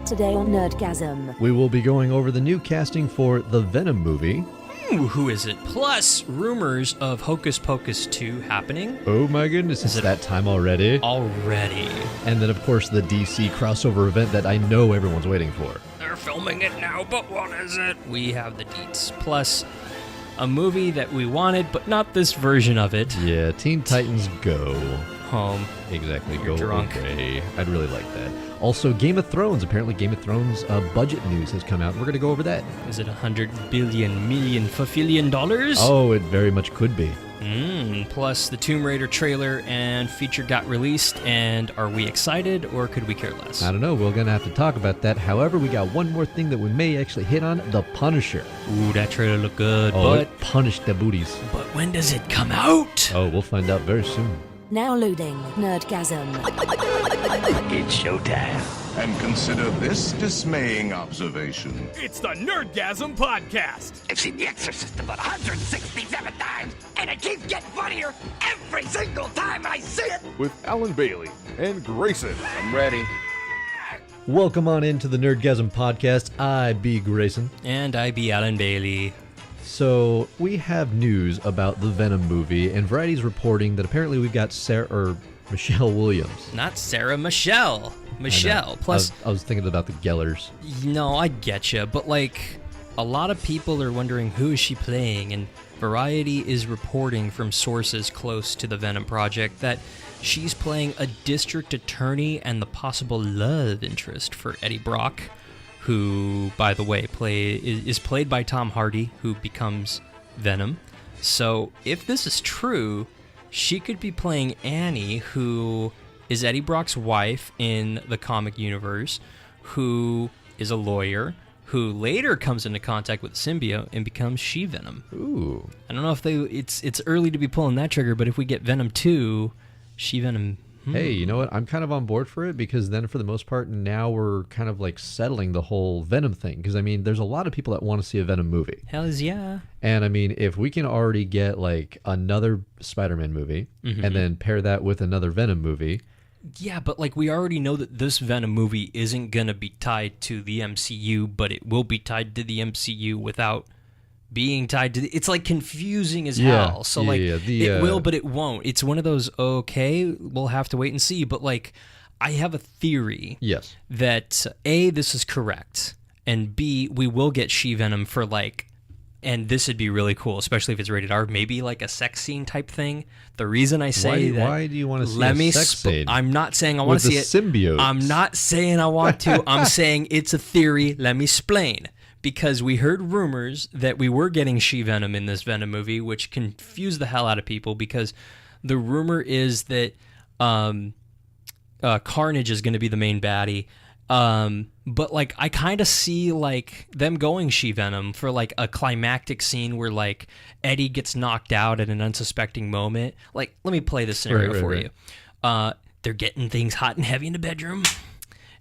Today on Nerdgasm. We will be going over the new casting for the Venom movie. Who is it? Plus, rumors of Hocus Pocus 2 happening. Oh my goodness, is it that time already? Already. And then, of course, the DC crossover event that I know everyone's waiting for. They're filming it now, but what is it? We have the deets. Plus, a movie that we wanted, but not this version of it. Yeah, Teen Titans Go. Home. Exactly, You're go drunk. away. I'd really like that. Also, Game of Thrones. Apparently, Game of Thrones budget news has come out. We're going to go over that. Is it $100 billion fulfillion dollars? Oh, it very much could be. Plus, the Tomb Raider trailer and feature got released, and are we excited, or could we care less? I don't know. We're going to have to talk about that. However, we got one more thing that we may actually hit on, The Punisher. Ooh, that trailer looked good, Oh, but it punished the booties. But when does it come out? Oh, we'll find out very soon. Now loading Nerdgasm. It's showtime. And consider this dismaying observation. It's the Nerdgasm Podcast. I've seen The Exorcist about 167 times, and it keeps getting funnier every single time I see it. With Alan Bailey and Grayson. I'm ready. Welcome on into the Nerdgasm podcast. I be Grayson. And I be Alan Bailey. So we have news about the Venom movie, and Variety's reporting that apparently we've got Michelle Williams. Not Sarah Michelle. Michelle. Plus, I was thinking about the Gellers. no, I getcha, but like, a lot of people are wondering who is she playing, and Variety is reporting from sources close to the Venom project that she's playing a district attorney and the possible love interest for Eddie Brock, who, by the way, is played by Tom Hardy, who becomes Venom. So, if this is true, she could be playing Annie, who is Eddie Brock's wife in the comic universe, who is a lawyer, who later comes into contact with the symbiote and becomes She-Venom. Ooh. I don't know if it's early to be pulling that trigger, but if we get Venom 2, She-Venom... Hey, you know what? I'm kind of on board for it, because then for the most part, now we're kind of like settling the whole Venom thing. Because, I mean, there's a lot of people that want to see a Venom movie. Hells yeah. And, I mean, if we can already get like another Spider-Man movie and then pair that with another Venom movie. Yeah, but like we already know that this Venom movie isn't going to be tied to the MCU, but it will be tied to the MCU without being tied to it's like confusing as hell. So it will, but it won't. It's one of those, okay, we'll have to wait and see. But like, I have a theory that A, this is correct, and B, we will get She-Venom for like, and this would be really cool, especially if it's rated R, maybe like a sex scene type thing. The reason I say why do you want to see a sex scene? I'm not saying I want to see it. Symbiote. I'm not saying I want to. I'm saying it's a theory. Let me explain. Because we heard rumors that we were getting She-Venom in this Venom movie, which confused the hell out of people, because the rumor is that Carnage is going to be the main baddie. But like, I kind of see like them going She-Venom for like a climactic scene where like Eddie gets knocked out at an unsuspecting moment. Like, let me play this scenario for you. They're getting things hot and heavy in the bedroom.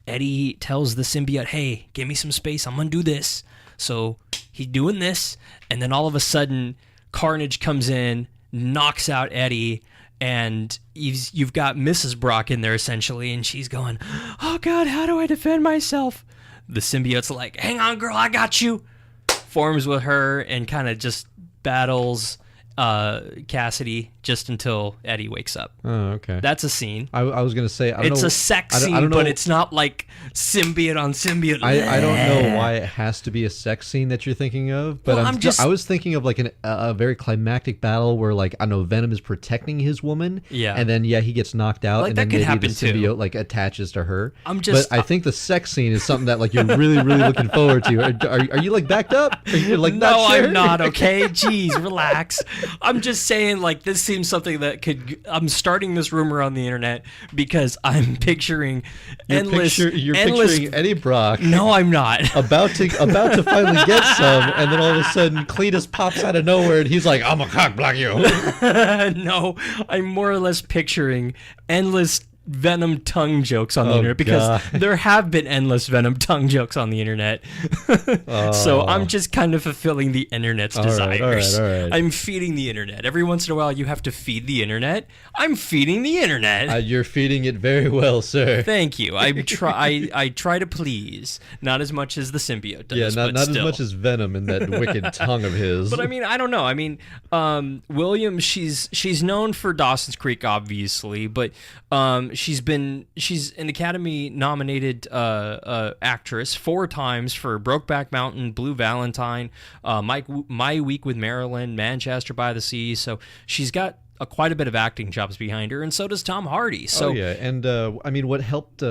Eddie tells the symbiote, hey, give me some space, I'm gonna do this. So he's doing this, and then all of a sudden, Carnage comes in, knocks out Eddie, and you've got Mrs. Brock in there, essentially, and she's going, oh God, how do I defend myself? The symbiote's like, hang on, girl, I got you. Forms with her and kind of just battles Cassidy just until Eddie wakes up. Oh, okay. That's a scene. I was going to say, it's a sex scene, but it's not like symbiote on symbiote. I don't know why it has to be a sex scene that you're thinking of, but Well, I was thinking of like a very climactic battle where, like, I know Venom is protecting his woman, Yeah. and then he gets knocked out, Like, and that then could maybe happen, the too. symbiote like attaches to her. But I think the sex scene is something that like you're really looking forward to. Are you like backed up? Are you like No, not sure? I'm not, okay? Jeez, relax. I'm just saying, like, this seems something that could... I'm starting this rumor on the internet because I'm picturing You're picturing Eddie Brock. No, I'm not. About to finally get some, and then all of a sudden Cletus pops out of nowhere, and he's like, "I'm a cock block you." No, I'm more or less picturing endless Venom tongue jokes on the internet because there have been endless Venom tongue jokes on the internet. So I'm just kind of fulfilling the internet's desires. All right. I'm feeding the internet. Every once in a while, you have to feed the internet. I'm feeding the internet. You're feeding it very well, sir. Thank you. I try to please, not as much as the symbiote does. Yeah, not as still. much as Venom in that wicked tongue of his. But I mean, I don't know. I mean, Williams, she's known for Dawson's Creek, obviously, but she's an Academy nominated actress 4 times for Brokeback Mountain, Blue Valentine, My Week with Marilyn, Manchester by the Sea. So she's got quite a bit of acting chops behind her, and so does Tom Hardy. So and I mean, what helped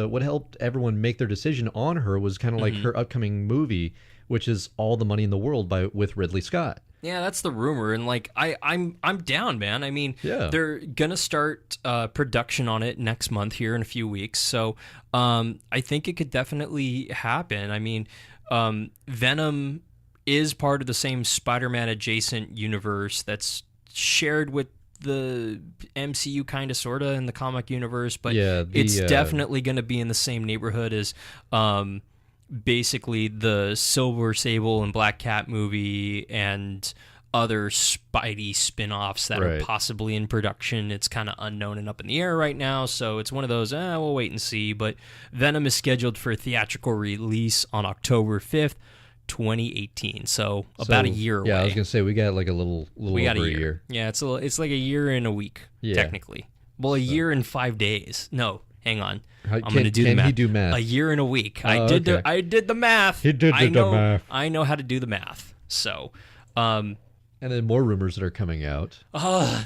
everyone make their decision on her was kind of like her upcoming movie, which is All the Money in the World with Ridley Scott. Yeah, that's the rumor, and like I'm down, man. I mean, they're gonna start production on it next month here in a few weeks, so I think it could definitely happen. I mean, Venom is part of the same Spider-Man adjacent universe that's shared with the MCU kind of sorta in the comic universe, but it's definitely going to be in the same neighborhood as basically the Silver Sable and Black Cat movie and other Spidey spin-offs that are possibly in production. It's kind of unknown and up in the air right now, so it's one of those, we'll wait and see. But Venom is scheduled for a theatrical release on October 5th, 2018, so about a year away. Yeah, I was gonna say we got like a little we got over a year. Yeah, it's like a year and a week technically. Well, a year and 5 days. No, hang on. I'm going to do the math. Can he do math? A year and a week. I did the math. He did the math. I know how to do the math. So, and then more rumors that are coming out.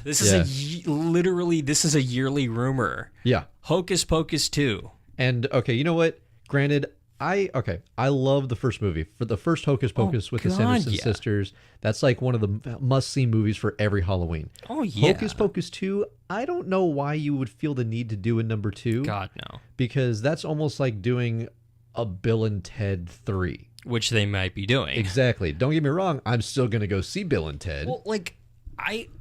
This is literally this is a yearly rumor. Yeah. Hocus Pocus 2. And okay, you know what? Granted, I love the first movie. For the first Hocus Pocus with the Sanderson sisters, that's like one of the must-see movies for every Halloween. Oh, yeah. Hocus Pocus 2, I don't know why you would feel the need to do a number 2. God, no. Because that's almost like doing a Bill and Ted 3. Which they might be doing. Exactly. Don't get me wrong, I'm still going to go see Bill and Ted. Well, like,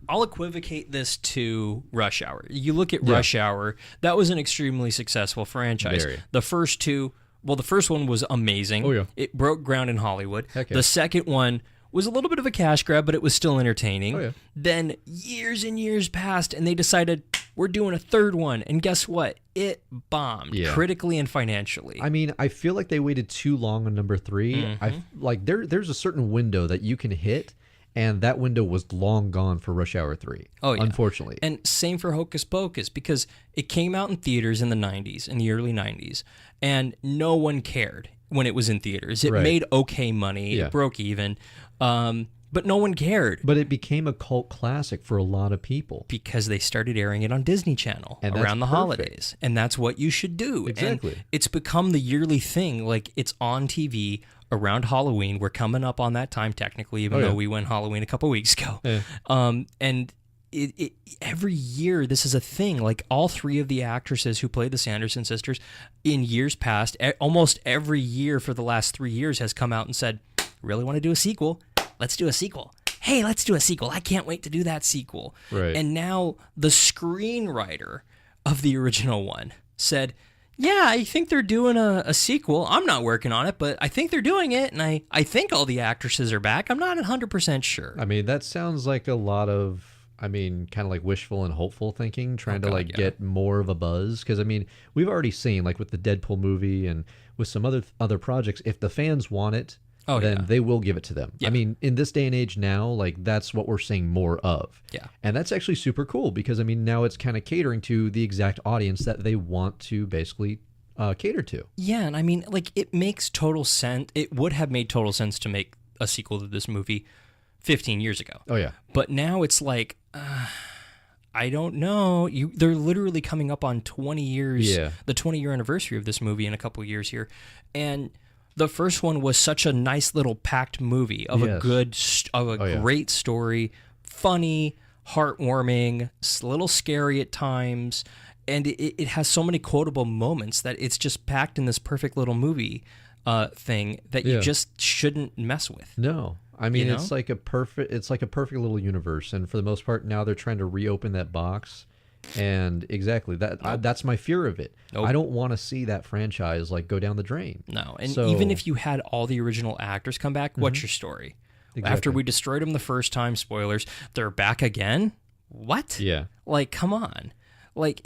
I'll equivocate this to Rush Hour. You look at Rush Hour, that was an extremely successful franchise. Very. The first two... Well, the first one was amazing. Oh, yeah. It broke ground in Hollywood. Heck yeah. The second one was a little bit of a cash grab, but it was still entertaining. Oh, yeah. Then years and years passed, and they decided, we're doing a third one. And guess what? It bombed critically and financially. I mean, I feel like they waited too long on number 3. There's a certain window that you can hit, and that window was long gone for Rush Hour 3. Oh, yeah. Unfortunately. And same for Hocus Pocus, because it came out in theaters in the 90s, in the early 90s, and no one cared when it was in theaters. It made okay money. It broke even, but no one cared. But it became a cult classic for a lot of people. Because they started airing it on Disney Channel around the holidays. And that's what you should do. Exactly. And it's become the yearly thing. Like, it's on TV around Halloween. We're coming up on that time, technically, even though we went Halloween a couple weeks ago. Yeah. And every year, this is a thing. Like, all 3 of the actresses who played the Sanderson sisters in years past, almost every year for the last 3 years has come out and said, really want to do a sequel? Let's do a sequel. Hey, let's do a sequel. I can't wait to do that sequel. Right. And now the screenwriter of the original one said, yeah, I think they're doing a sequel. I'm not working on it, but I think they're doing it, and I think all the actresses are back. I'm not 100% sure. I mean, that sounds like a lot of, kind of like wishful and hopeful thinking, trying to get more of a buzz. Because, I mean, we've already seen, like with the Deadpool movie and with some other projects, if the fans want it, then they will give it to them. Yeah. I mean, in this day and age now, like that's what we're seeing more of. Yeah. And that's actually super cool because, I mean, now it's kind of catering to the exact audience that they want to basically cater to. Yeah, and I mean, like, it makes total sense. It would have made total sense to make a sequel to this movie 15 years ago. Oh, yeah. But now it's like, I don't know. They're literally coming up on 20 years, the 20-year anniversary of this movie in a couple of years here. And the first one was such a nice little packed movie of a great story, funny, heartwarming, a little scary at times, and it has so many quotable moments that it's just packed in this perfect little movie thing that you just shouldn't mess with. No. I mean, it's like a perfect little universe, and for the most part now they're trying to reopen that box And exactly that's my fear of it. Nope. I don't want to see that franchise like go down the drain. No, and So- even if you had all the original actors come back, what's your story? Exactly. After we destroyed them the first time, spoilers, they're back again? What? Yeah. Like, come on. Like,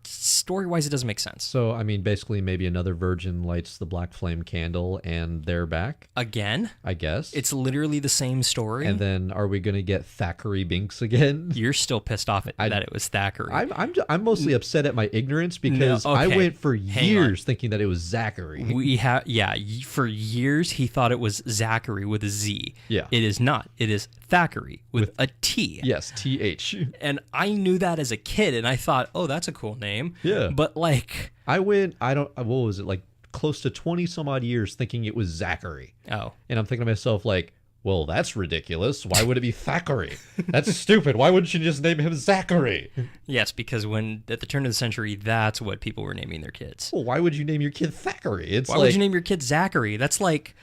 story-wise, it doesn't make sense. So, I mean, basically, maybe another virgin lights the black flame candle and they're back, Again? I guess. It's literally the same story. And then are we going to get Thackeray Binks again? You're still pissed off that it was Thackeray. I'm mostly upset at my ignorance because No, I okay. went for Hang years thinking that it was Zachary. For years he thought it was Zachary with a Z. Yeah. It is not. It is Thackeray with a T. Yes, TH. And I knew that as a kid, and I thought, oh, that's a cool name. Yeah. But like, what was it, like close to 20 some odd years thinking it was Zachary. oh, And I'm thinking to myself, like, well, that's ridiculous. Why would it be Thackeray? That's stupid. Why wouldn't you just name him Zachary? yes, because when at the turn of the century, that's what people were naming their kids. Well, why would you name your kid Thackeray? It's Why would you name your kid Zachary? That's like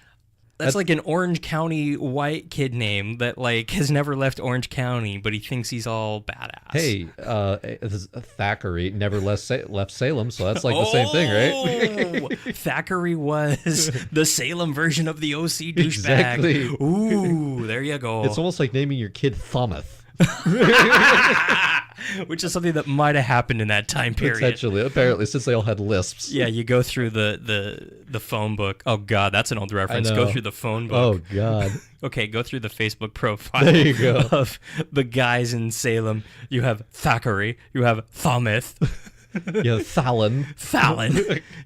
an Orange County white kid name that like has never left Orange County, but he thinks he's all badass. Hey, Thackeray never left Salem, so that's like the same thing, right? Oh, Thackeray was the Salem version of the OC douchebag. Exactly. Ooh, there you go. It's almost like naming your kid Thomas. Which is something that might have happened in that time period. Potentially, apparently, since they all had lisps. Yeah, you go through the phone book. Oh God, that's an old reference. I Go know. through the phone book. Oh, God. Okay, go through the Facebook profile There you go. of the guys in Salem. You have Thackeray. You have Thomas. Yeah, Fallon. Fallon.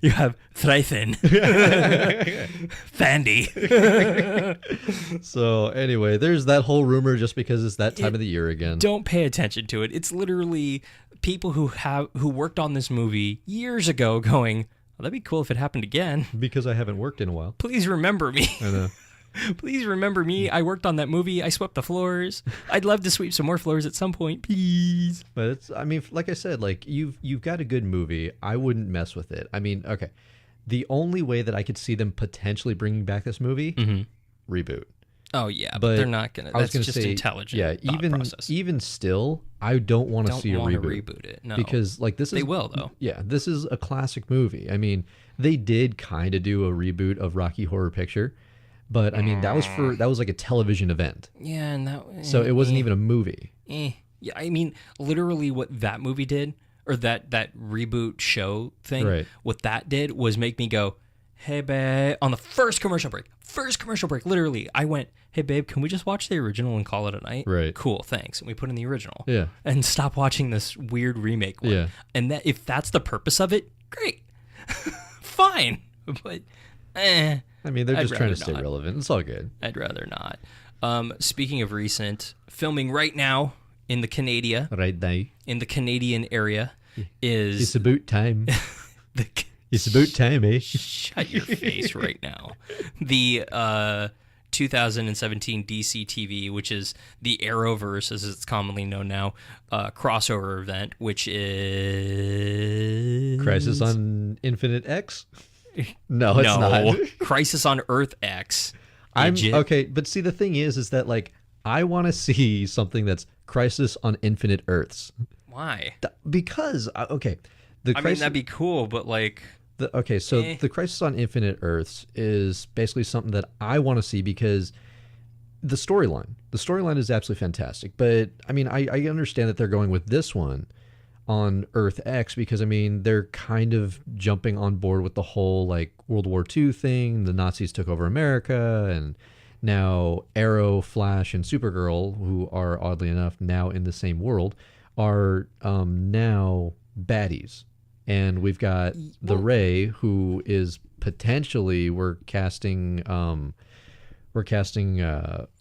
You have Thrythin. Fandy. So, anyway, there's that whole rumor just because it's that time of the year again. Don't pay attention to it. It's literally people who worked on this movie years ago going, well, that'd be cool if it happened again. Because I haven't worked in a while. Please remember me. I know. Please remember me. I worked on that movie. I swept the floors. I'd love to sweep some more floors at some point, please. But it's, I mean, like I said, like you've got a good movie. I wouldn't mess with it. I mean, okay. The only way that I could see them potentially bringing back this movie, reboot. Oh yeah, but But they're not gonna. I was That's gonna just say, intelligent. yeah, thought process. even still, I don't want to Don't see a want to reboot. reboot it. No, Because like this is they will though. Yeah, this is a classic movie. I mean, they did kind of do a reboot of Rocky Horror Picture, but I mean that was like a television event, Yeah, and that. so it wasn't even a movie. Yeah, I mean, literally, what that movie did, or that reboot show thing, Right. what that did was make me go, "Hey, babe!" On the first commercial break, literally, I went, "Hey, babe, can we just watch the original and call it a night?" Right. Cool, thanks. And we put in the original. Yeah. And stop watching this weird remake one. Yeah. And that if that's the purpose of it, great, fine. But, I mean, they're I'd just trying to rather stay not. relevant. It's all good. I'd rather not. Speaking of recent, filming right now in the Canada. Right now, In the Canadian area is it's about time. the It's about time, eh? shut your face right now. The 2017 DC TV, which is the Arrowverse, as it's commonly known now, crossover event, which is Crisis on Infinite X? No, it's not. Crisis on Earth X. I'm Idiot. okay, but see, the thing is that like I want to see something that's Crisis on Infinite Earths Why? because okay, I mean, that'd be cool, but like, so Eh. the Crisis on Infinite Earths is basically something that I want to see because the storyline is absolutely fantastic. But I mean, I understand that they're going with this one on Earth X because I mean they're kind of jumping on board with the whole like World War II thing. The Nazis took over America, and now Arrow, Flash, and Supergirl, who are oddly enough now in the same world, are now baddies. And we've got the Ray, who is potentially we're casting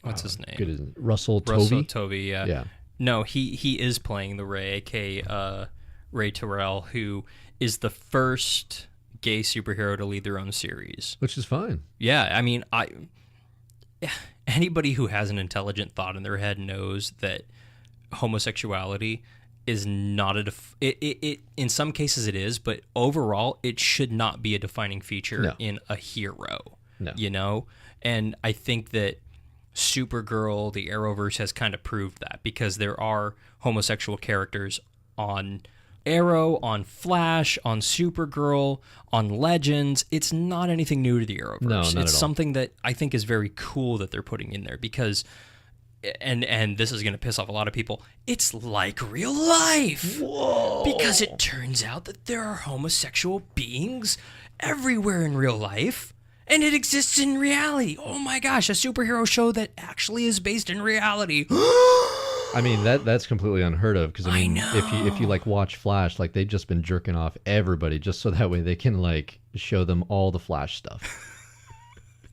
what's his name? Good, is it? Russell Russell Tovey. Tovey, yeah. Yeah. No, he is playing the Ray, aka Ray Terrell, who is the first gay superhero to lead their own series. Which is fine. Yeah, I mean, anybody who has an intelligent thought in their head knows that homosexuality is not it in some cases it is, but overall it should not be a defining feature in a hero. No. You know? And I think that Supergirl, the Arrowverse, has kind of proved that because there are homosexual characters on Arrow, on Flash, on Supergirl, on Legends. It's not anything new to the Arrowverse. No, not it's at all. something that I think is very cool that they're putting in there because, and this is going to piss off a lot of people, it's like real life. Whoa. Because it turns out that there are homosexual beings everywhere in real life. And it exists in reality. Oh my gosh, a superhero show that actually is based in reality. I mean, that's completely unheard of because I mean, know. if you like watch Flash, like they've just been jerking off everybody just so that way they can like show them all the Flash stuff.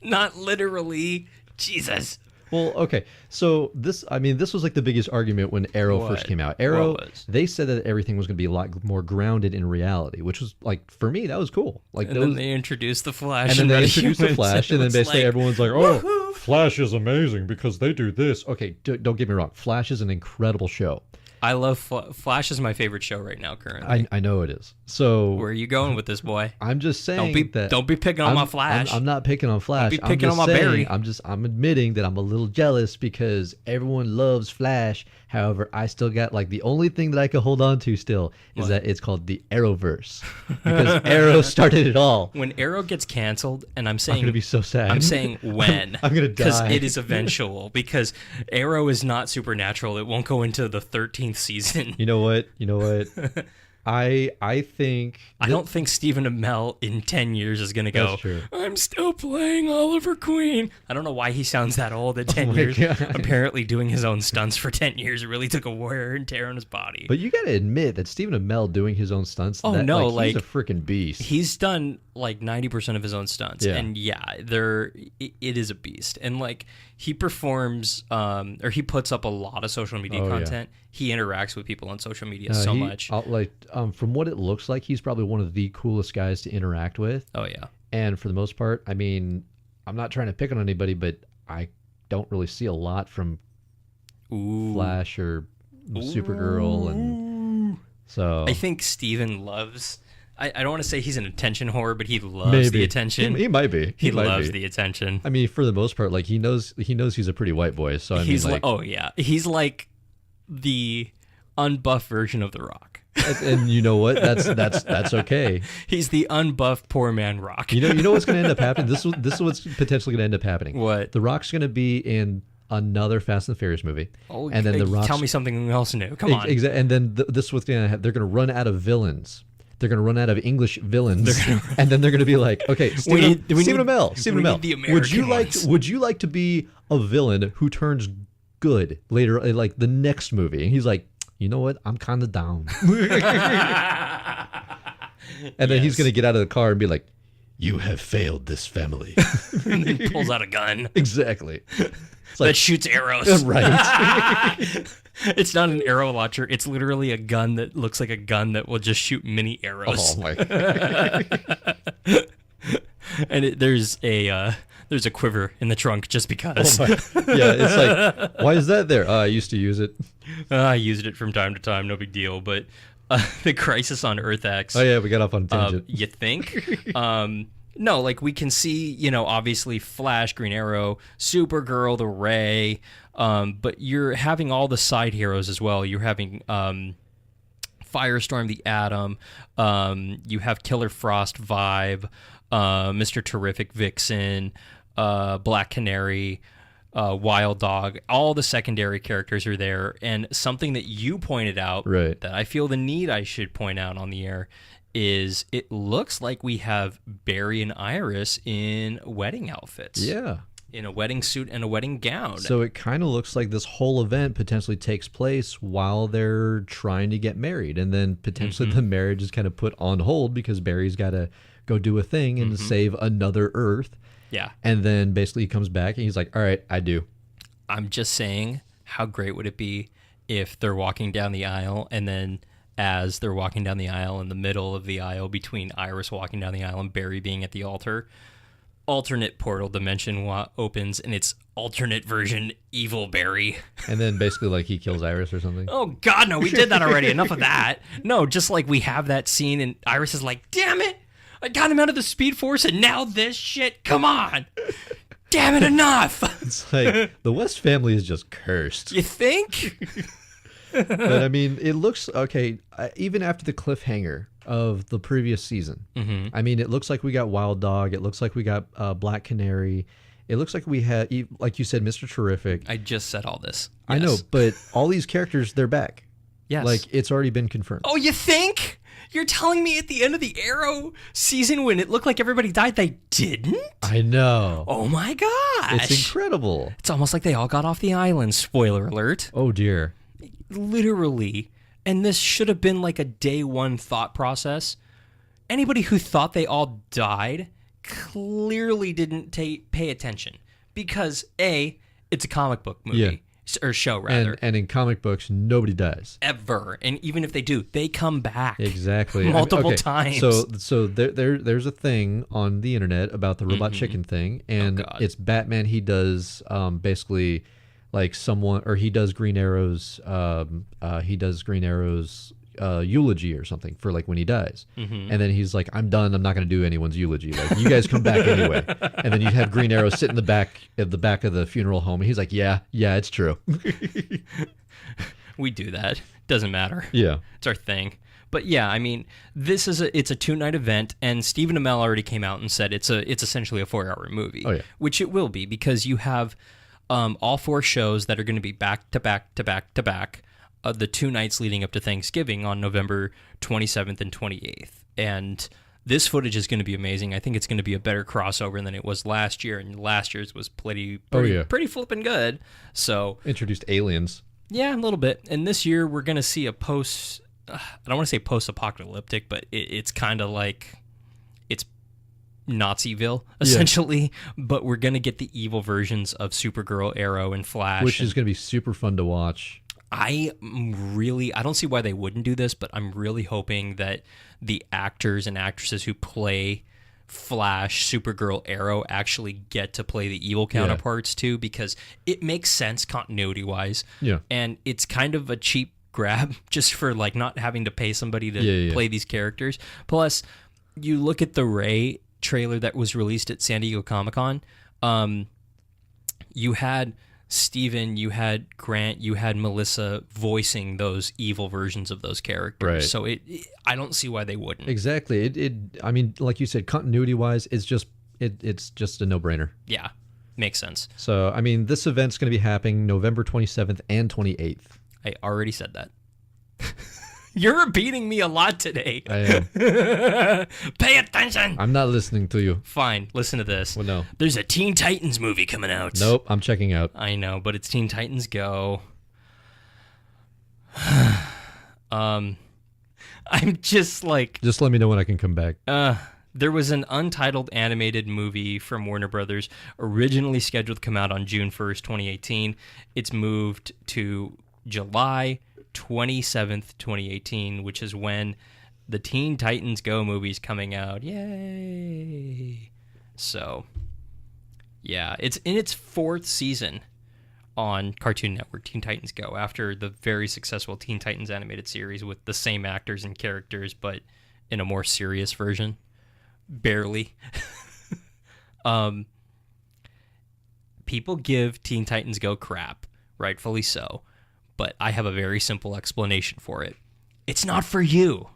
Not literally. Jesus. Well, okay. So this was like the biggest argument when Arrow first came out. Arrow, What was? they said that everything was going to be a lot more grounded in reality, which was like for me that was cool. Like And then they introduced the Flash. and then they Metahumans, introduced the Flash, and then it's basically like, everyone's like, "Oh, Flash is amazing because they do this." Okay, don't get me wrong. Flash is an incredible show. I love Flash is my favorite show right now currently. I know it is. So Where are you going with this, boy? I'm just saying Don't be picking on my Flash. I'm not picking on Flash. Don't be picking I'm on just my saying, Barry. I'm admitting that I'm a little jealous because everyone loves Flash. However, I still got like the only thing that I can hold on to still is that it's called the Arrowverse because Arrow started it all. When Arrow gets canceled, and I'm saying I'm gonna be so sad. I'm saying when. I'm gonna Because die. it is eventual. Because Arrow is not supernatural. It won't go into the 13th season. You know what? I think I don't think Stephen Amell in 10 years is going to go, That's true. I'm still playing Oliver Queen. I don't know why he sounds that old at 10 my years. God. Apparently doing his own stunts for 10 years. It really took a wear and tear on his body. But you got to admit that Stephen Amell doing his own stunts. Oh, that, no, he's like, a freaking beast. He's done like 90% of his own stunts. Yeah. And yeah, it is a beast. And like he performs or he puts up a lot of social media Oh, yeah. content. He interacts with people on social media so much. From what it looks like, he's probably one of the coolest guys to interact with. Oh yeah. And for the most part, I mean, I'm not trying to pick on anybody, but I don't really see a lot from Flash or Supergirl, and so I think Steven loves. I don't want to say he's an attention whore, but he loves the attention. He might be. He might loves be. the attention. I mean, for the most part, like he knows he's a pretty white boy. So I mean, He's like, oh yeah, he's like the unbuffed version of The Rock. and you know what? That's okay. He's the unbuffed poor man Rock. You know what's going to end up happening. This is what's potentially going to end up happening. What? The Rock's going to be in another Fast and the Furious movie. Oh, and then the Rock's, tell me something else new. Come on. And then this is what's going to happen. They're going to run out of villains. They're going to run out of English villains, and then they're going to be like, "Okay, Stephen Amell, would you like to be a villain who turns good later, like the next movie?" And he's like, "You know what? I'm kind of down." And then he's going to get out of the car and be like, "You have failed this family." And then pulls out a gun Exactly. It's that shoots arrows. Right. It's not an arrow launcher. It's literally a gun that looks like a gun that will just shoot mini arrows. Oh my God. And there's a quiver in the trunk just because. Yeah, it's like, why is that there? I used to use it. I used it from time to time, no big deal. But the Crisis on Earth X. Oh yeah, we got off on a tangent. You think? No, like we can see, obviously Flash, Green Arrow, Supergirl, the Ray, but you're having all the side heroes as well. You're having Firestorm, the Atom. You have Killer Frost, Vibe, Mr. Terrific, Vixen, Black Canary, Wild Dog. All the secondary characters are there. And something that you pointed out Right. that I feel the need I should point out on the air is it looks like we have Barry and Iris in wedding outfits. Yeah. In a wedding suit and a wedding gown. So it kind of looks like this whole event potentially takes place while they're trying to get married, and then potentially the marriage is kind of put on hold because Barry's got to go do a thing and save another Earth. Yeah. And then basically he comes back and he's like, "All right, I do." I'm just saying, how great would it be if they're walking down the aisle and then as they're walking down the aisle in the middle of the aisle between Iris walking down the aisle and Barry being at the altar, alternate portal dimension opens and it's alternate version evil Barry. And then basically like he kills Iris or something. Oh God, no, we did that already. Enough of that. No, just like we have that scene and Iris is like, damn it, I got him out of the Speed Force and now this shit, come on. Damn it, enough. It's like the West family is just cursed. You think? But I mean, it looks okay. Even after the cliffhanger of the previous season, I mean, it looks like we got Wild Dog. It looks like we got Black Canary. It looks like we had, like you said, Mr. Terrific. I just said all this. I know, Yes. but all these characters, they're back. Yes. Like, it's already been confirmed. Oh, you think? You're telling me at the end of the Arrow season when it looked like everybody died, they didn't? I know. Oh my gosh. It's incredible. It's almost like they all got off the island, spoiler alert. Oh, dear. Literally. And this should have been like a day one thought process. Anybody who thought they all died clearly didn't pay attention. Because, A, it's a comic book movie. Yeah. Or show, rather. And in comic books, nobody dies. Ever. And even if they do, they come back. Exactly. Multiple times. So there's a thing on the internet about the robot chicken thing, and God. it's Batman. He does basically like someone, or he does Green Arrow's eulogy or something for like when he dies, and then he's like, I'm done, I'm not going to do anyone's eulogy, like you guys come back anyway. And then you have Green Arrow sit in the back of the funeral home, and he's like, yeah it's true. We do that. Doesn't matter. Yeah, It's our thing. But yeah, I mean, it's a 2-night event, and Stephen Amell already came out and said it's essentially a 4-hour movie. Oh, yeah. Which it will be, because you have all 4 shows that are going to be back to back to back to back. The 2 nights leading up to Thanksgiving on November 27th and 28th. And this footage is going to be amazing. I think it's going to be a better crossover than it was last year, and last year's was pretty flippin' good. So introduced aliens. yeah, a little bit. And this year we're going to see a I don't want to say post-apocalyptic, but it's kind of like it's Naziville, essentially. But we're going to get the evil versions of Supergirl, Arrow, and Flash. Which is going to be super fun to watch. I don't see why they wouldn't do this, but I'm really hoping that the actors and actresses who play Flash, Supergirl, Arrow actually get to play the evil counterparts too, because it makes sense continuity-wise. Yeah. And it's kind of a cheap grab just for like not having to pay somebody to play these characters. Plus, you look at the Ray trailer that was released at San Diego Comic-Con, you had Steven, you had Grant, you had Melissa voicing those evil versions of those characters. Right. So I don't see why they wouldn't. Exactly. I mean, like you said, continuity-wise, it's just a no-brainer. Yeah, makes sense. So, I mean, this event's going to be happening November 27th and 28th. I already said that. You're repeating me a lot today. I am. Pay attention. I'm not listening to you. Fine, listen to this. Well, no. There's a Teen Titans movie coming out. Nope, I'm checking out. I know, but it's Teen Titans Go. I'm just like... Just let me know when I can come back. There was an untitled animated movie from Warner Brothers originally scheduled to come out on June 1st, 2018. It's moved to July 27th, 2018, which is when the Teen Titans Go movie's coming out. Yay! So, yeah, it's in its 4th season on Cartoon Network, Teen Titans Go, after the very successful Teen Titans animated series with the same actors and characters, but in a more serious version. Barely. People give Teen Titans Go crap, rightfully so. But I have a very simple explanation for it. It's not for you.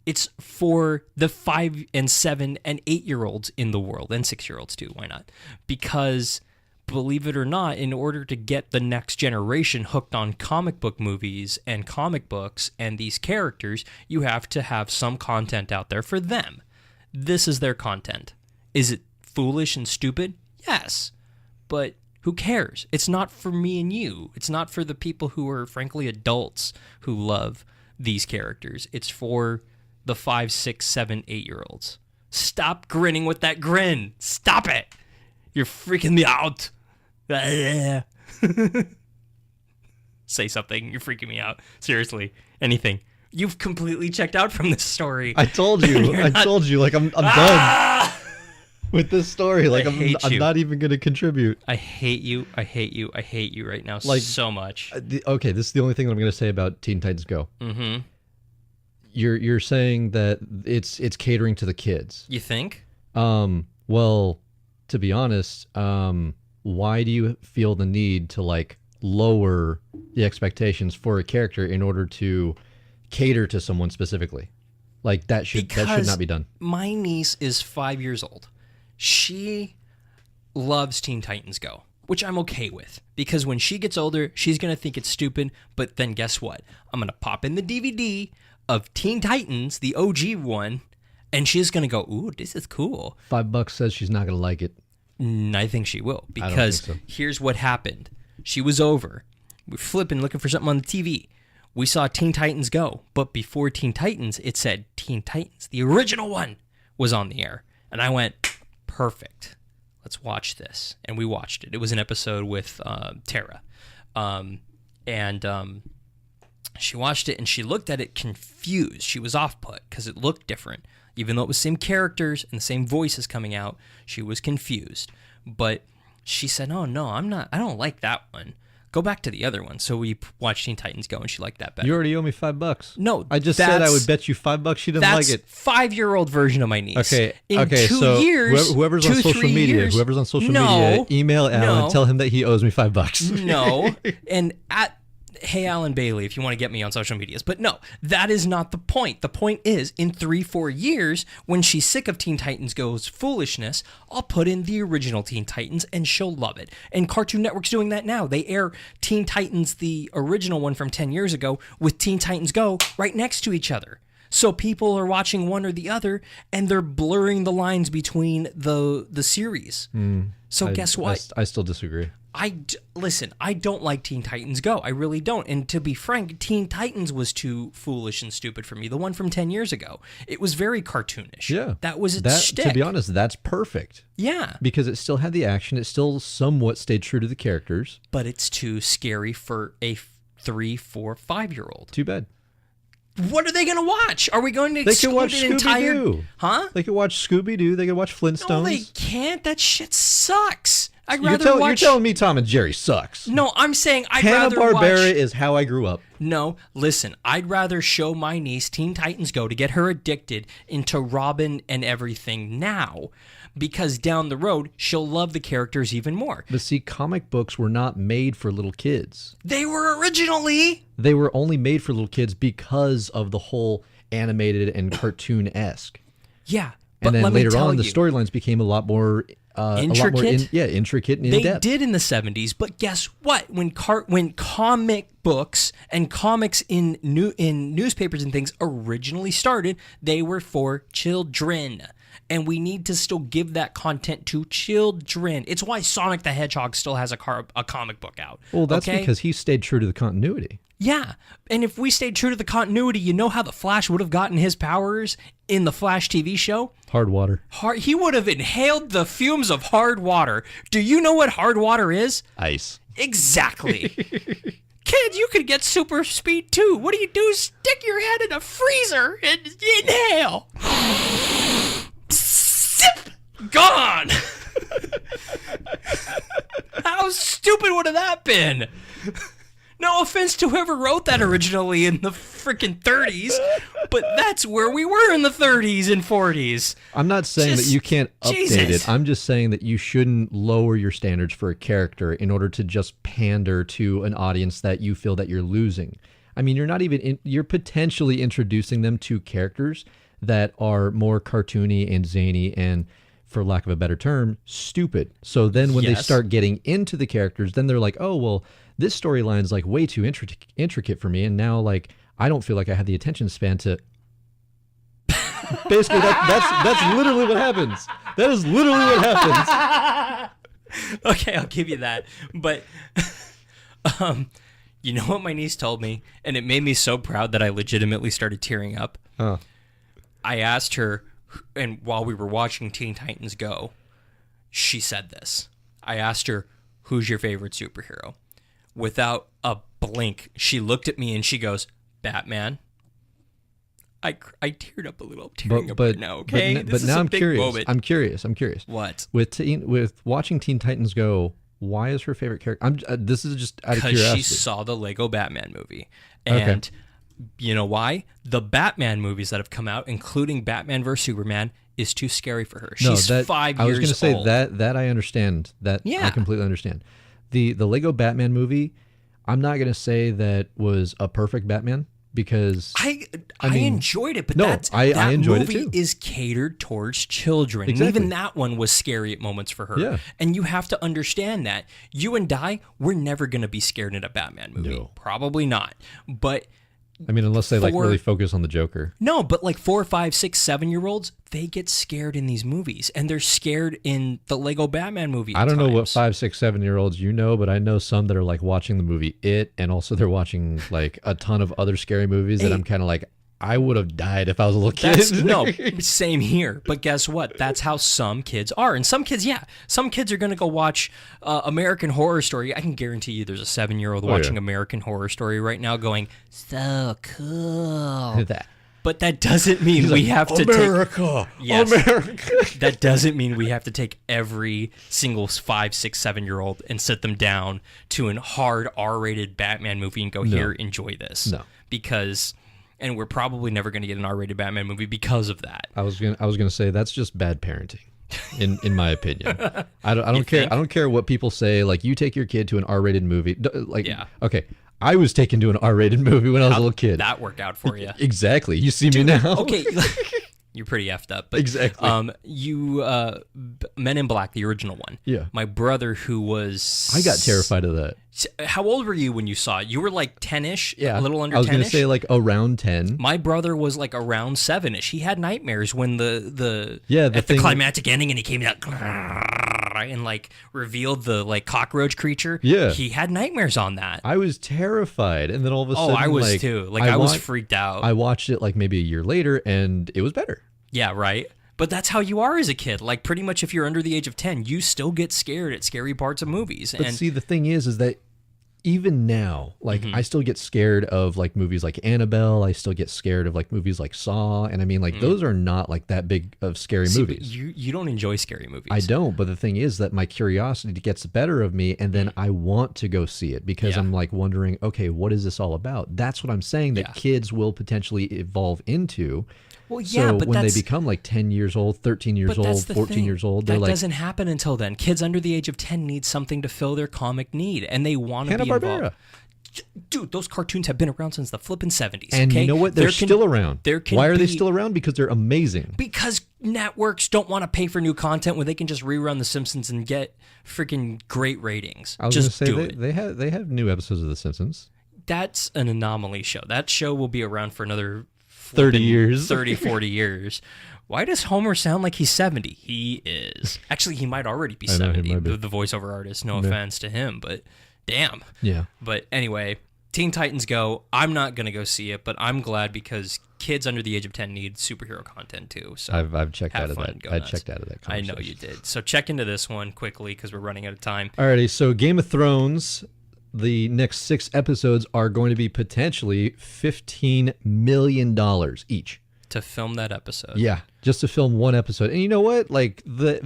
It's for the 5 and 7 and 8-year-olds in the world, and 6-year-olds too. Why not? Because, believe it or not, in order to get the next generation hooked on comic book movies and comic books and these characters, you have to have some content out there for them. This is their content. Is it foolish and stupid? Yes. But who cares? It's not for me and you. It's not for the people who are, frankly, adults who love these characters. It's for the 5, 6, 7, 8-year-olds. Stop grinning with that grin. Stop it. You're freaking me out. Say something. You're freaking me out. Seriously. Anything. You've completely checked out from this story. I told you. Told you. Like, I'm done with this story. Like, I'm not even going to contribute. I hate you. I hate you. I hate you right now, like, so much. Okay, this is the only thing that I'm going to say about Teen Titans Go. Mm-hmm. You're saying that it's catering to the kids. You think? Well, to be honest, why do you feel the need to like lower the expectations for a character in order to cater to someone specifically. Like that should not be done. My niece is 5 years old. She loves Teen Titans Go, which I'm okay with, because when she gets older, she's going to think it's stupid, but then guess what? I'm going to pop in the DVD of Teen Titans, the OG one, and she's going to go, ooh, this is cool. $5 says she's not going to like it. I think she will, I don't because think so. Here's what happened. She was over. We're flipping, looking for something on the TV. We saw Teen Titans Go, but before Teen Titans, it said Teen Titans. The original one was on the air. And I went, perfect. Let's watch this. And we watched it. It was an episode with Tara. She watched it and she looked at it confused. She was off-put because it looked different. Even though it was same characters and the same voices coming out, she was confused. But she said, oh, no, I don't like that one. Go back to the other one. So we watched Teen Titans Go, and she liked that better. You already owe me $5. No, I just said I would bet you $5 she didn't like it. That's 5-year-old version of my niece. Okay. In 2 so years, whoever's on social media, email Alan, tell him that he owes me $5. No, and hey, Alan Bailey, if you want to get me on social medias. But no, that is not the point. The point is, in 3-4 years, when she's sick of Teen Titans Go's foolishness, I'll put in the original Teen Titans, and she'll love it. And Cartoon Network's doing that now. They air Teen Titans, the original one from 10 years ago, with Teen Titans Go right next to each other. So people are watching one or the other, and they're blurring the lines between the series. So guess what? I still disagree. Listen, I don't like Teen Titans Go. I really don't. And to be frank, Teen Titans was too foolish and stupid for me. The one from 10 years ago. It was very cartoonish. Yeah. That was its shtick. To be honest, that's perfect. Yeah. Because it still had the action. It still somewhat stayed true to the characters. But it's too scary for a 3, 4, 5-year-old. Too bad. What are they going to watch? Are we going to They could watch an entire... Scooby-Doo. Huh? They could watch Scooby-Doo. They could watch Flintstones. No, they can't. That shit sucks. You're telling me Tom and Jerry sucks. No, I'm saying I'd rather watch... Hanna-Barbera is how I grew up. No, listen, I'd rather show my niece Teen Titans Go to get her addicted into Robin and everything now, because down the road, she'll love the characters even more. But see, comic books were not made for little kids. They were originally. They were only made for little kids because of the whole animated and cartoon-esque. Yeah, but and then later on, the storylines became a lot more... intricate? Intricate and in-depth. They did in the 70s, but guess what? When comic books and comics in newspapers and things originally started, they were for children. And we need to still give that content to children. It's why Sonic the Hedgehog still has a comic book out. Well, that's because he stayed true to the continuity. Yeah, and if we stayed true to the continuity, you know how the Flash would have gotten his powers in the Flash TV show? Hard water. He would have inhaled the fumes of hard water. Do you know what hard water is? Ice. Exactly. Kid, you could get super speed too. What do? Stick your head in a freezer and inhale. Zip! Gone! How stupid would have that been? No offense to whoever wrote that originally in the freaking 30s, but that's where we were in the 30s and 40s. I'm not saying that you can't update it. I'm just saying that you shouldn't lower your standards for a character in order to just pander to an audience that you feel that you're losing. I mean, you're potentially introducing them to characters that are more cartoony and zany and, for lack of a better term, stupid. So then when they start getting into the characters, then they're like, oh, well, this storyline's like way too intricate for me, and now like I don't feel like I have the attention span to... Basically, that's literally what happens. That is literally what happens. Okay, I'll give you that. But you know what my niece told me, and it made me so proud that I legitimately started tearing up. I asked her, and while we were watching Teen Titans Go, she said this. I asked her, who's your favorite superhero? Without a blink, she looked at me and she goes, Batman. I teared up a little. I'm tearing up right now, okay? But now I'm curious. I'm curious. What? With watching Teen Titans Go, why is her favorite character? This is just out of curiosity. Because she saw the Lego Batman movie. And you know why? The Batman movies that have come out, including Batman vs. Superman, is too scary for her. She's 5 years old. I was going to say that I understand. I completely understand. The Lego Batman movie, I'm not going to say that was a perfect Batman because I mean, enjoyed it, but no, that I enjoyed movie it too. is catered towards children. Exactly. And even that one was scary at moments for her. Yeah. And you have to understand that. You and I, we're never going to be scared in a Batman movie. No. Probably not. But I mean, unless they like for- really focus on the Joker. no, but like 4, 5, 6, 7-year-olds, they get scared in these movies, and they're scared in the Lego Batman movie. I don't know what times. 5, 6, 7-year-olds you know, but I know some that are like watching the movie It, and also they're watching like a ton of other scary movies that Hey. I'm kind of like, I would have died if I was a little kid. That's no, same here. But guess what? That's how some kids are. And some kids, yeah, some kids are going to go watch American Horror Story. I can guarantee you there's a 7-year-old watching yeah. American Horror Story right now going, so cool. that. But that doesn't mean we have to America, take... Yes. America. That doesn't mean we have to take every single 5, 6, 7-year-old and sit them down to a hard R-rated Batman movie and go, here, enjoy this. No. Because... And we're probably never going to get an R-rated Batman movie because of that. I was gonna say that's just bad parenting, in my opinion. I don't care. think? I don't care what people say. Like, you take your kid to an R-rated movie. Like, Yeah. okay, I was taken to an R-rated movie when I was a little kid. That worked out for you. Exactly. You see me now. Okay, you're pretty effed up. But, Exactly. Men in Black, the original one. Yeah. My brother, who was... I got terrified of that. How old were you when you saw it? You were like 10-ish? Yeah. A little under 10-ish? I was gonna say like around 10. My brother was like around 7-ish. He had nightmares when the the thing- climactic ending and he came out and like revealed the like cockroach creature. Yeah. He had nightmares on that. I was terrified, and then all of a sudden, I was like, too. Like I was wa- freaked out. I watched it like maybe a year later, and it was better. Yeah, right. But that's how you are as a kid. Like pretty much if you're under the age of 10, you still get scared at scary parts of movies. But And see, the thing is that even now, like, I still get scared of like movies like Annabelle. I still get scared of like movies like Saw, and I mean, like, those are not like that big of scary see, but movies. you don't enjoy scary movies. I don't, but the thing is that my curiosity gets the better of me, and then I want to go see it because Yeah. I'm like wondering, okay, what is this all about? That's what I'm saying that Yeah. kids will potentially evolve into. Well, yeah, So but when they that's... become like 10 years old, 13 years But that's old, the 14 thing. years old, That they're like, doesn't happen until then. Kids under the age of 10 need something to fill their comic need, and they want to be Hanna-Barbera. involved. Dude, those cartoons have been around since the flippin' 70s. And okay? you know what? They're still around. Why are they still around? Because they're amazing. Because networks don't want to pay for new content when they can just rerun The Simpsons and get freaking great ratings. I was just going do to it. say they have new episodes of The Simpsons. That's an anomaly show. That show will be around for another 30 years. 30, 40 years. Why does Homer sound like he's 70? He is. Actually, he might already be I know, he 70, might be. the voiceover artist. No offense to him, but damn. Yeah. But anyway, Teen Titans Go. I'm not going to go see it, but I'm glad because kids under the age of 10 need superhero content too. So I've checked have out of fun, that. go I nuts. checked out of that I conversation. know you did. So check into this one quickly because we're running out of time. Alrighty, so Game of Thrones, the next 6 episodes are going to be potentially $15 million each. To film that episode. Yeah, just to film one episode. And you know what? Like the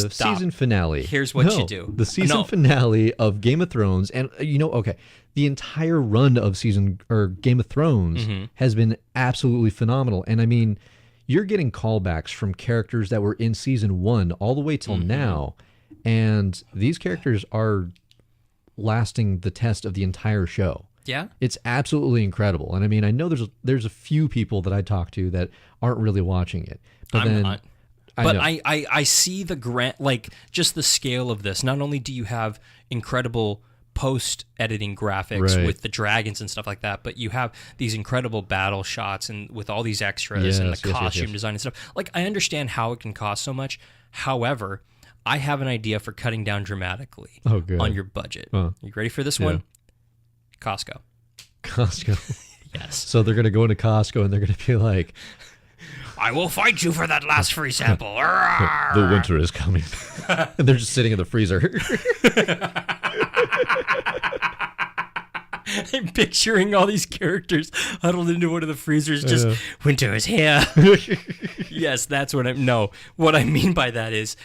Stop. season finale. Here's what you do. The season No. finale of Game of Thrones, and okay, the entire run of Game of Thrones Mm-hmm. has been absolutely phenomenal. And I mean, you're getting callbacks from characters that were in season 1 all the way till Mm-hmm. now, and these characters are lasting the test of the entire show. Yeah? It's absolutely incredible. And I mean, I know there's a few people that I talk to that aren't really watching it. But I'm then, not. I But know. I see the like just the scale of this. Not only do you have incredible post-editing graphics Right. with the dragons and stuff like that, but you have these incredible battle shots and with all these extras and the Yes, yes, yes, costume yes. design and stuff. Like, I understand how it can cost so much. However, I have an idea for cutting down dramatically Oh, good. on your budget. Huh. You ready for this Yeah. one? Costco. Costco. Yes. So they're going to go into Costco and they're going to be like, I will fight you for that last free sample. the winter is coming. And they're just sitting in the freezer. I'm picturing all these characters huddled into one of the freezers, just winter is here. Yes, that's what what I mean by that is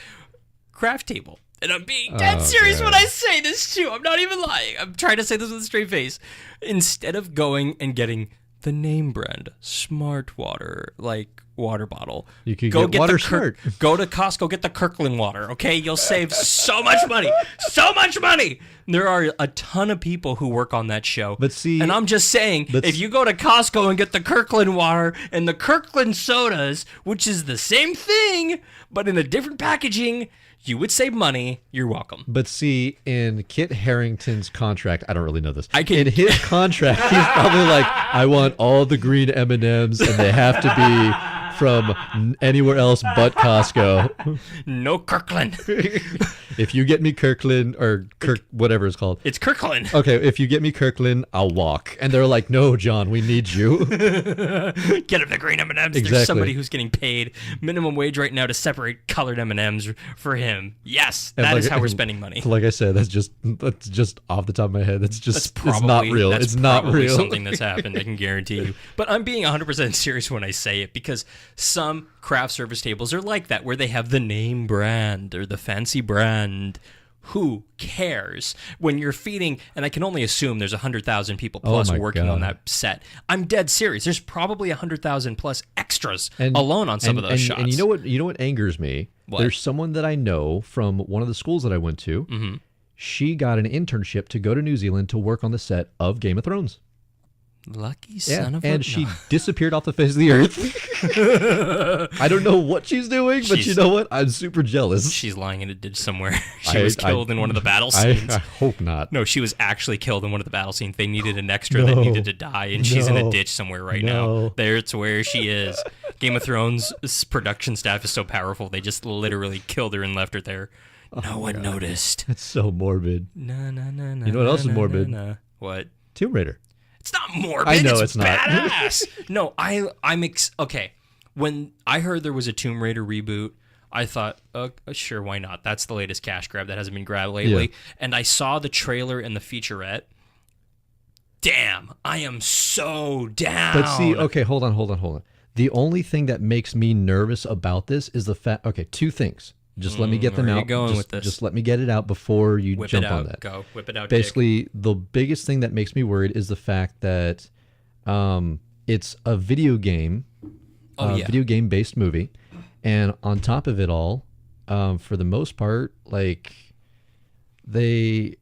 craft table. And I'm being dead serious when I say this too. I'm not even lying. I'm trying to say this with a straight face. Instead of going and getting the name brand smart water, like water bottle. You could get water smart. Go to Costco, get the Kirkland water, okay? You'll save so much money. So much money. There are a ton of people who work on that show. But see, and I'm just saying, if you go to Costco and get the Kirkland water and the Kirkland sodas, which is the same thing, but in a different packaging, you would save money. You're welcome. But see, in Kit Harington's contract, I don't really know this. In his contract, he's probably like, I want all the green M&Ms, and they have to be from anywhere else but Costco. No Kirkland. If you get me Kirkland or whatever it's called. It's Kirkland. Okay, if you get me Kirkland, I'll walk. And they're like, no, John, we need you. Get him the green M&Ms. Exactly. There's somebody who's getting paid minimum wage right now to separate colored M&Ms for him. Yes, that is how we're spending money. Like I said, that's just off the top of my head. It's not real. It's not real. Something that's happened, I can guarantee you. But I'm being 100% serious when I say it, because some craft service tables are like that, where they have the name brand or the fancy brand. Who cares when you're feeding? And I can only assume there's 100,000 people plus working on that set. I'm dead serious. There's probably 100,000 plus extras alone on some of those shots. And you know what angers me? What? There's someone that I know from one of the schools that I went to. Mm-hmm. She got an internship to go to New Zealand to work on the set of Game of Thrones. Lucky son of a... And she disappeared off the face of the earth. I don't know what she's doing, but you know what? I'm super jealous. She's lying in a ditch somewhere. She was killed in one of the battle scenes. I hope not. No, she was actually killed in one of the battle scenes. They needed an extra that needed to die, and she's in a ditch somewhere right now. There's where she is. Game of Thrones production staff is so powerful, they just literally killed her and left her there. No one noticed. It's so morbid. No. You know what else is morbid? What? Tomb Raider. It's not morbid. I know it's badass. No, okay. When I heard there was a Tomb Raider reboot, I thought, sure, why not? That's the latest cash grab that hasn't been grabbed lately. Yeah. And I saw the trailer and the featurette. Damn, I am so down. But see, okay, hold on. The only thing that makes me nervous about this is the fact. Okay, two things. Just let me get them out. Where are you going with this? Just let me get it out before you jump on that. Go. Whip it out. Basically, the biggest thing that makes me worried is the fact that it's a video game, video game based movie, and on top of it all, for the most part, like one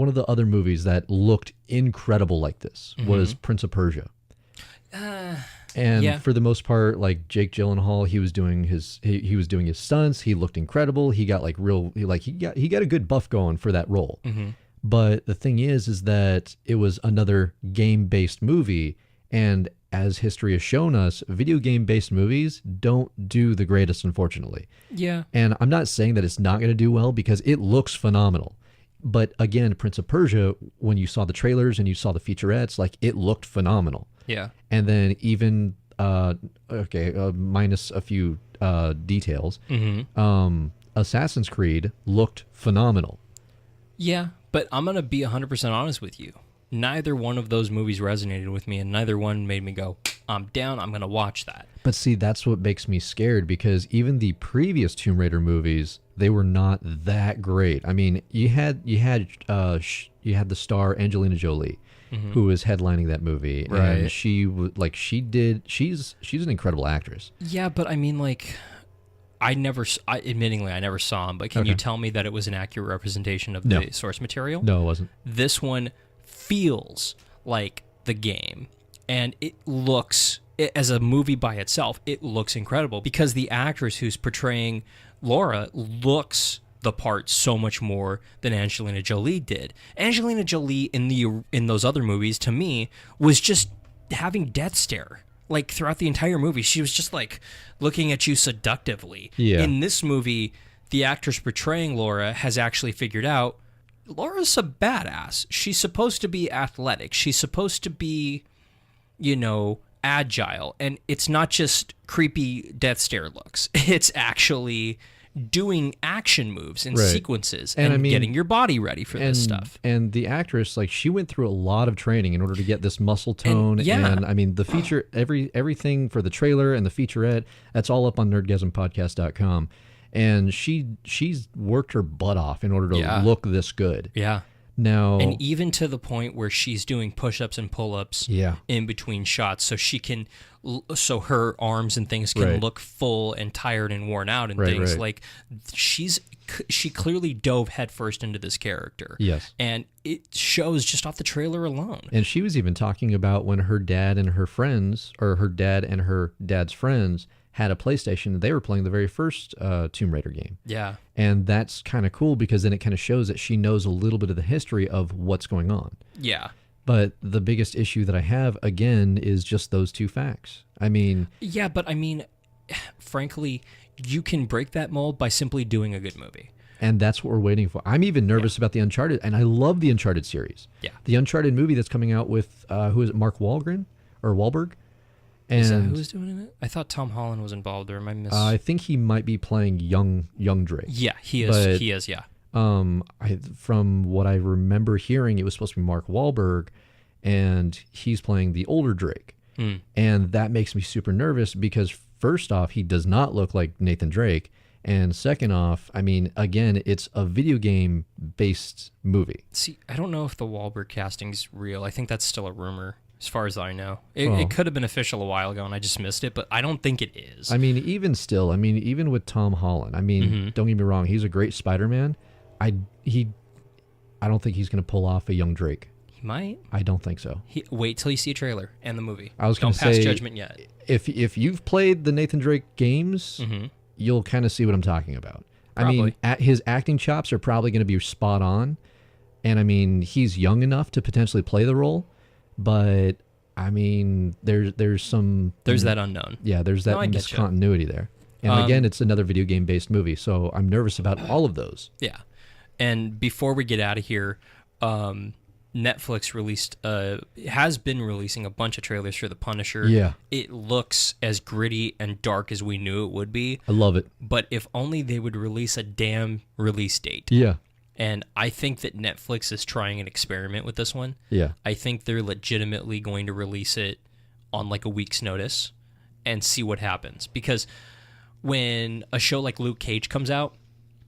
of the other movies that looked incredible like this was Prince of Persia. And for the most part, like Jake Gyllenhaal, he was doing his stunts. He looked incredible. He got he got a good buff going for that role. Mm-hmm. But the thing is that it was another game-based movie, and as history has shown us, video game-based movies don't do the greatest, unfortunately. Yeah. And I'm not saying that it's not going to do well, because it looks phenomenal. But again, Prince of Persia, when you saw the trailers and you saw the featurettes, like, it looked phenomenal. Yeah. And then even, minus a few details, Assassin's Creed looked phenomenal. Yeah, but I'm going to be 100% honest with you. Neither one of those movies resonated with me, and neither one made me go, I'm down, I'm going to watch that. But see, that's what makes me scared, because even the previous Tomb Raider movies, they were not that great. I mean, you had the star Angelina Jolie, who was headlining that movie, right? And she's an incredible actress. Yeah, but I mean, like, admittingly, I never saw him. But can you tell me that it was an accurate representation of the source material? No, it wasn't. This one feels like the game, and it looks, as a movie by itself, it looks incredible, because the actress who's portraying Laura looks the part so much more than Angelina Jolie did. Angelina Jolie in those other movies, to me, was just having death stare. Like, throughout the entire movie, she was just, like, looking at you seductively. Yeah. In this movie, the actress portraying Laura has actually figured out Laura's a badass. She's supposed to be athletic. She's supposed to be, agile. And it's not just creepy death stare looks. It's actually doing action moves and sequences and getting your body ready for this stuff. And the actress, like, she went through a lot of training in order to get this muscle tone. And I mean, the feature, everything for the trailer and the featurette, that's all up on nerdgasmpodcast.com. And she's worked her butt off in order to look this good. Yeah. Now, and even to the point where she's doing push-ups and pull-ups in between shots, so she can, so her arms and things can look full and tired and worn out and things. Like she clearly dove headfirst into this character. Yes, and it shows just off the trailer alone. And she was even talking about when her dad and her friends, or her dad and her dad's friends, had a PlayStation. They were playing the very first Tomb Raider game. Yeah. And that's kind of cool because then it kind of shows that she knows a little bit of the history of what's going on. Yeah. But the biggest issue that I have, again, is just those two facts. I mean... Yeah, but I mean, frankly, you can break that mold by simply doing a good movie. And that's what we're waiting for. I'm even nervous about the Uncharted, and I love the Uncharted series. Yeah. The Uncharted movie that's coming out with, who is it, Mark Wahlgren? Or Wahlberg? And is that who was doing it? I thought Tom Holland was involved, or am I I think he might be playing young Drake. Yeah, he is. But, he is. Yeah. From what I remember hearing, it was supposed to be Mark Wahlberg, and he's playing the older Drake. And that makes me super nervous because first off, he does not look like Nathan Drake, and second off, I mean, again, it's a video game based movie. See, I don't know if the Wahlberg casting's real. I think that's still a rumor. As far as I know, it could have been official a while ago, and I just missed it. But I don't think it is. I mean, even still, I mean, even with Tom Holland, I mean, don't get me wrong, he's a great Spider-Man. I don't think he's going to pull off a young Drake. He might. I don't think so. Wait till you see a trailer and the movie. I was going to say, don't pass judgment yet. If you've played the Nathan Drake games, you'll kind of see what I'm talking about. Probably. I mean, his acting chops are probably going to be spot on, and I mean, he's young enough to potentially play the role. But I mean, there's that unknown. Yeah, there's that discontinuity there. And again, it's another video game based movie, so I'm nervous about all of those. Yeah. And before we get out of here, Netflix has been releasing a bunch of trailers for The Punisher. Yeah. It looks as gritty and dark as we knew it would be. I love it. But if only they would release a damn release date. Yeah. And I think that Netflix is trying an experiment with this one. Yeah. I think they're legitimately going to release it on like a week's notice and see what happens. Because when a show like Luke Cage comes out,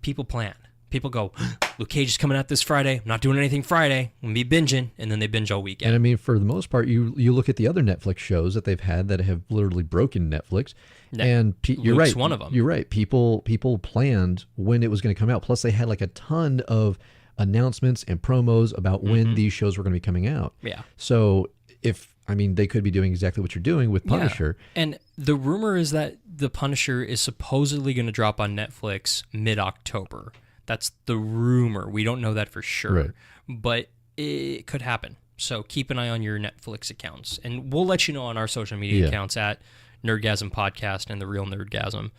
people plan. People go, Luke Cage is coming out this Friday. I'm not doing anything Friday. I'm going to be binging. And then they binge all weekend. And I mean, for the most part, you look at the other Netflix shows that they've had that have literally broken Netflix. And you're Luke's right. one of them. You're right. People planned when it was going to come out. Plus, they had like a ton of announcements and promos about when these shows were going to be coming out. Yeah. So they could be doing exactly what you're doing with Punisher. Yeah. And the rumor is that The Punisher is supposedly going to drop on Netflix mid-October. That's the rumor. We don't know that for sure. Right. But it could happen. So keep an eye on your Netflix accounts. And we'll let you know on our social media accounts at Nerdgasm Podcast and The Real Nerdgasm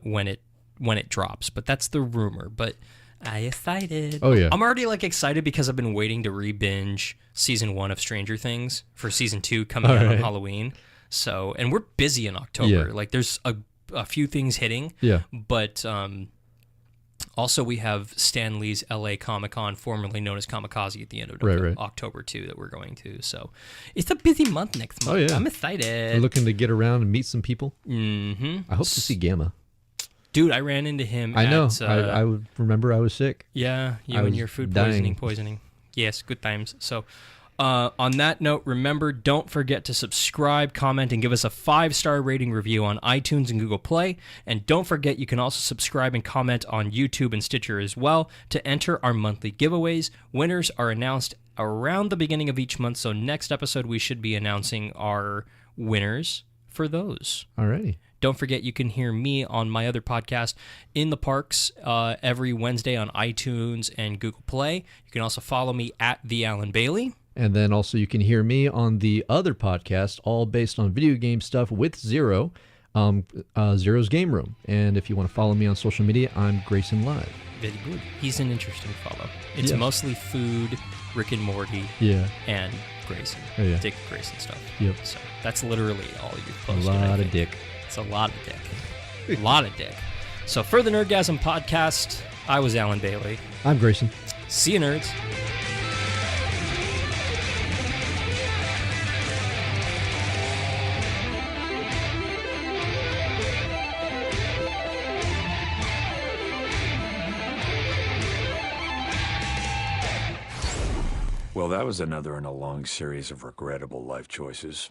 when it drops. But that's the rumor. But I excited. Oh, yeah. I'm already excited because I've been waiting to re-binge season 1 of Stranger Things for season 2 coming out on Halloween. So, and we're busy in October. Yeah. There's a few things hitting. Yeah. But also, we have Stan Lee's LA Comic-Con, formerly known as Kamikaze, at the end of October, too, that we're going to. So it's a busy month next month. Oh, yeah. I'm excited. We're looking to get around and meet some people. Mm-hmm. I hope to see Gamma. Dude, I ran into him I know. I would remember I was sick. Yeah, you and your food poisoning. Yes, good times. So on that note, remember, don't forget to subscribe, comment, and give us a 5-star rating review on iTunes and Google Play. And don't forget, you can also subscribe and comment on YouTube and Stitcher as well to enter our monthly giveaways. Winners are announced around the beginning of each month, so next episode we should be announcing our winners for those. Alrighty. Don't forget, you can hear me on my other podcast, In the Parks, every Wednesday on iTunes and Google Play. You can also follow me at The Alan Bailey. And then also you can hear me on the other podcast, all based on video game stuff with Zero, Zero's Game Room. And if you want to follow me on social media, I'm Grayson Live. Very good. He's an interesting follow. It's mostly food, Rick and Morty, and Grayson. Oh, yeah. Dick Grayson stuff. Yep. So that's literally all you've posted. A lot of dick. It's a lot of dick. A lot of dick. So for the Nerdgasm podcast, I was Alan Bailey. I'm Grayson. See you, nerds. Well, that was another in a long series of regrettable life choices.